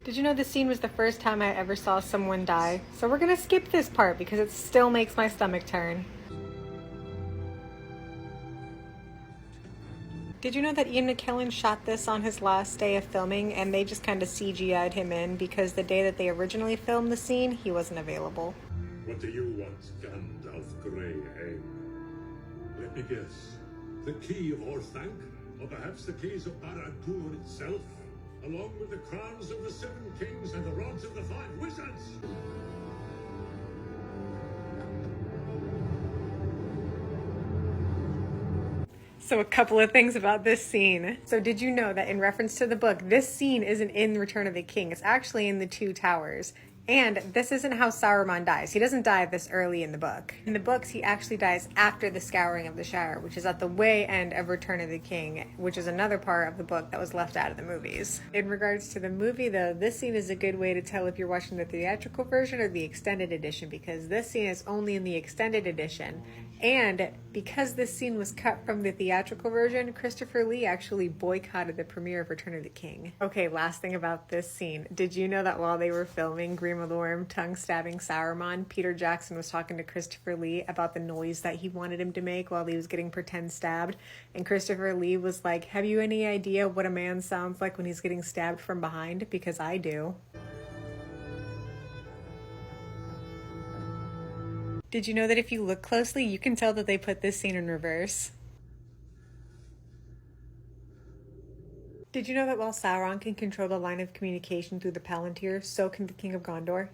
Did you know this scene was the first time I ever saw someone die? So we're gonna skip this part because it still makes my stomach turn. Did you know that Ian McKellen shot this on his last day of filming and they just kind of CGI'd him in because the day that they originally filmed the scene, he wasn't available? What do you want, Gandalf Grey, eh? Let me guess. The key of Orthanc? Or perhaps the keys of Barad-dûr itself? Along with the crowns of the Seven Kings and the rods of the Five Wizards? So a couple of things about this scene. So did you know that in reference to the book, this scene isn't in Return of the King, it's actually in the Two Towers. And this isn't how Saruman dies. He doesn't die this early in the book. In the books, he actually dies after the Scouring of the Shire, which is at the way end of Return of the King, which is another part of the book that was left out of the movies. In regards to the movie, though, this scene is a good way to tell if you're watching the theatrical version or the extended edition, because this scene is only in the extended edition. And because this scene was cut from the theatrical version, Christopher Lee actually boycotted the premiere of Return of the King. Okay, last thing about this scene. Did you know that while they were filming Green of the Worm tongue-stabbing Saruman, Peter Jackson was talking to Christopher Lee about the noise that he wanted him to make while he was getting pretend stabbed? And Christopher Lee was like, have you any idea what a man sounds like when he's getting stabbed from behind? Because I do. Did you know that if you look closely, you can tell that they put this scene in reverse? Did you know that while Sauron can control the line of communication through the Palantir, so can the King of Gondor?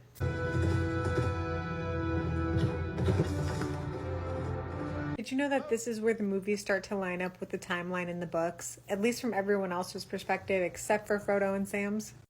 Did you know that this is where the movies start to line up with the timeline in the books? At least from everyone else's perspective, except for Frodo and Sam's?